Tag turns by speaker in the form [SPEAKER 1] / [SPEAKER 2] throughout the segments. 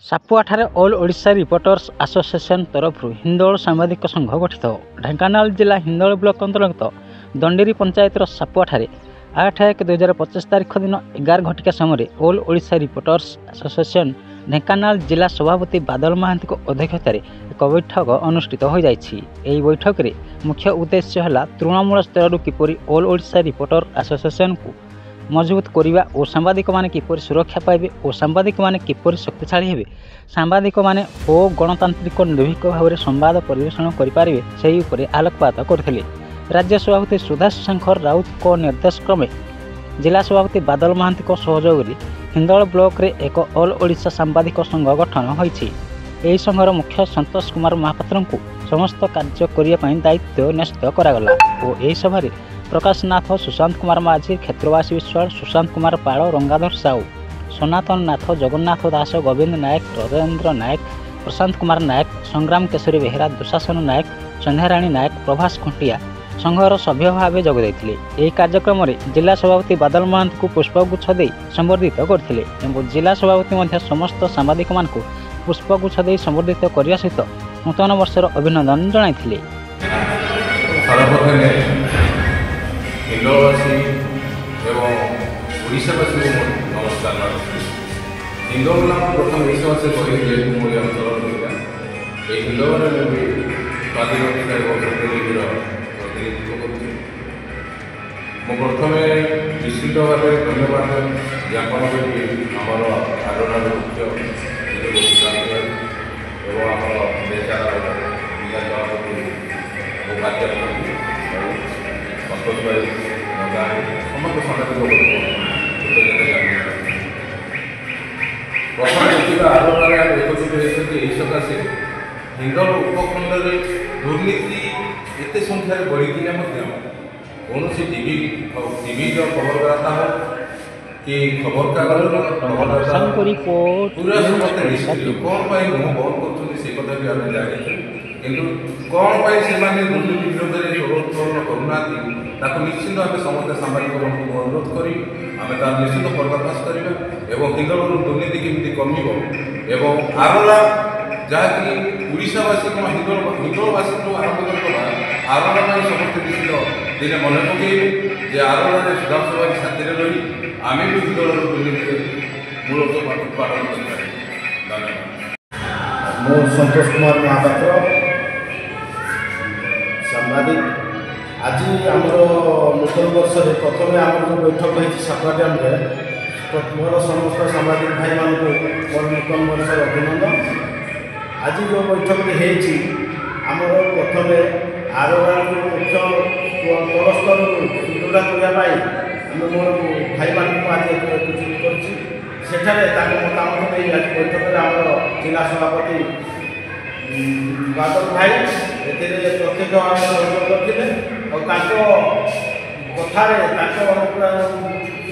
[SPEAKER 1] ସାପୁଆଠାରେ all Odisha reporters association ତରଫରୁ ହିନ୍ଦୋଳ ସାମ୍ବାଦିକ ସଂଘ ଗଠିତ। ଢେଙ୍କାନାଳ ଜିଲ୍ଲା ହିନ୍ଦୋଳ ବ୍ଲକ ଅନ୍ତର୍ଗତ ଦଣ୍ଡିରି ପଞ୍ଚାୟତର ସାପୁଆଠାରେ 8/1/2025 ତାରିଖ ଦିନ 11 ଘଟିକା ସମୟରେ all Odisha reporters association Dhenkanal ଜିଲ୍ଲା ସଭାପତି ବାଦଲ ମହାନ୍ତିଙ୍କ ଅଧ୍ୟକ୍ଷତାରେ ଏକ ବୈଠକ ଅନୁଷ୍ଠିତ ହୋଇଯାଇଛି। ଏହି ବୈଠକରେ ମୁଖ୍ୟ ଉଦ୍ଦେଶ୍ୟ ହେଲା ତୃଣମୂଳ ସ୍ତରରୁ କିପରି ଅଲ୍ ଓଡ଼ିଶା ରିପୋର୍ଟର ଆସୋସିଏସନ୍କୁ ମଜବୁତ କରିବା ଓ ସାମ୍ବାଦିକମାନେ କିପରି ସୁରକ୍ଷା ପାଇବେ ଓ ସାମ୍ବାଦିକମାନେ କିପରି ଶକ୍ତିଶାଳୀ ହେବେ, ସାମ୍ବାଦିକମାନେ ଓ ଗଣତାନ୍ତ୍ରିକ ନିର୍ଭୀକ ଭାବରେ ସମ୍ବାଦ ପରିବେଷଣ କରିପାରିବେ ସେହି ଉପରେ ଆଲୋକପାତ କରିଥିଲେ। ରାଜ୍ୟ ସଭାପତି ସୁଧାଂଶୁ ଶେଖର ରାଉତଙ୍କ ନିର୍ଦ୍ଦେଶ କ୍ରମେ ଜିଲ୍ଲା ସଭାପତି ବାଦଲ ମହାନ୍ତିଙ୍କ ସହଯୋଗରେ ହିନ୍ଦୋଳ ବ୍ଲକରେ ଏକ ଅଲ୍ ଓଡ଼ିଶା ସାମ୍ବାଦିକ ସଂଘ ଗଠନ ହୋଇଛି। ଏହି ସଂଘର ମୁଖ୍ୟ ସନ୍ତୋଷ କୁମାର ମହାପାତ୍ରଙ୍କୁ ସମସ୍ତ କାର୍ଯ୍ୟ କରିବା ପାଇଁ ଦାୟିତ୍ୱ ନ୍ୟସ୍ତ କରାଗଲା ଓ ଏହି ସଭାରେ ପ୍ରକାଶ ନାଥ, ସୁଶାନ୍ତ କୁମାର ମାଝୀ, କ୍ଷେତ୍ରବାସୀ ବିଶ୍ୱାଳ, ସୁଶାନ୍ତ କୁମାର ପାଳ, ରଙ୍ଗାଧର ସାହୁ, ସନାତନ ନାଥ, ଜଗନ୍ନାଥ ଦାସ, ଗୋବିନ୍ଦ ନାୟକ, ରଜେନ୍ଦ୍ର ନାୟକ, ପ୍ରଶାନ୍ତ କୁମାର ନାୟକ, ସଂଗ୍ରାମ କେଶରୀ ବେହେରା, ଦୁଶାସନ ନାୟକ, ସନ୍ଧ୍ୟାରାଣୀ ନାୟକ, ପ୍ରଭାସ ଖୁଣ୍ଟିଆ ସଂଘର ସଭ୍ୟ ଭାବେ ଯୋଗ ଦେଇଥିଲେ। ଏହି କାର୍ଯ୍ୟକ୍ରମରେ ଜିଲ୍ଲା ସଭାପତି ବାଦଲ ମହାନ୍ତିଙ୍କୁ ପୁଷ୍ପଗୁଚ୍ଛ ଦେଇ ସମ୍ବର୍ଦ୍ଧିତ କରିଥିଲେ ଏବଂ ଜିଲ୍ଲା ସଭାପତି ମଧ୍ୟ ସମସ୍ତ ସାମ୍ବାଦିକମାନଙ୍କୁ ପୁଷ୍ପଗୁଚ୍ଛ ଦେଇ ସମ୍ବର୍ଦ୍ଧିତ କରିବା ସହିତ ନୂତନ ବର୍ଷର ଅଭିନନ୍ଦନ ଜଣାଇଥିଲେ।
[SPEAKER 2] हिंदोलवासी एवं ओडावासी को नमस्कार। हिंदोल नाम प्रथम ओडावासी कही मोदी अंचल ये हिंदोल भी स्वाधीनता और प्रतिनिधिर प्रतिनिधित्व कर प्रथम निश्चित भाव धन्यवाद ज्ञापन करी आमर आरोना मुख्य एवं आम जिला सभापति समस्त सामाजिक प्रथम देखा आलोचना एकत्रित होती यही सकाशे हिंदोल उपखंड में दुर्नीति एत संख्यार बढ़ी कौन टीवी खबरदाता हो कि खबर कागज पूरा समस्त निष्क्रिय कौन मुह बंद कर भी आम जानी किंतु कौन से दुर्नीति विरोध में स्वरोत्तोलन करूना निश्चित आम समस्त सामाजिक अनुरोध करी आम तार निश्चित पर्दाफाश करवा एवं हिंदोल दुर्नीति केमी कमिब एवं आरोला जहाँकि ओडावासी हिंदोलवासी आरंभ कर आरोला समस्त निश्चित दिन मन पकड़े जे आरोल सुधांशु भाई साथी रही आम भी हिंदोल दुर्नीति मूलोत्पादन कर।
[SPEAKER 3] मो सन्तोष कुमार महापात्र सांबादिक आज आमर नूतन वर्ष प्रथम आम जो बैठक होती सापुआ डैम मोर समस्त सांबादिक भाई मान मोर नूतन वर्ष अभिनंदन। आज जो बैठक आमर प्रथम आरोग्य मुख्य तल स्तर सुदृढ़ करने मोर भाई मान आज एकत्रित कर मतामत नहीं आज बैठक में आम जिला सभापति बादल भाई प्रत्यक्ष भाव सहयोग करते कथार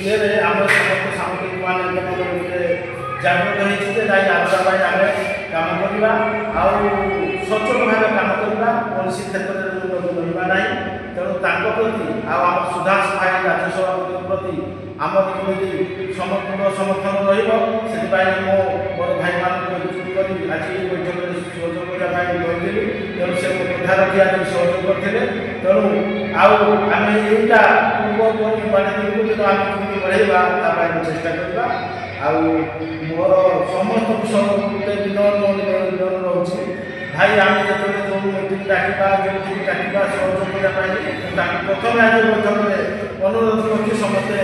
[SPEAKER 3] ये आम समस्त सामग्रिक मान गोटे जागृत होती आरोग्य आम कम करवा सचोट भाव कम करवा कौन क्षेत्र में रहा ना तेणु प्रति आम सुधांश भाई राज्य सभापति प्रति आम केमी समर्थन रही मोर भाई मान कर आज बैठक में सहयोग करने तेणु से कथा रखी आज सहयोग करते तेणु आम यहीटा पूर्व तेणु आम केमी बढ़ेगा चेष्टा करवा मोर समस्त गोटे विनम्र रोचे भाई आम जो मीटिंग डाकवा जो डाकवा सहयोग करने प्रथम आज बैठक में अनुरोध कर समस्ते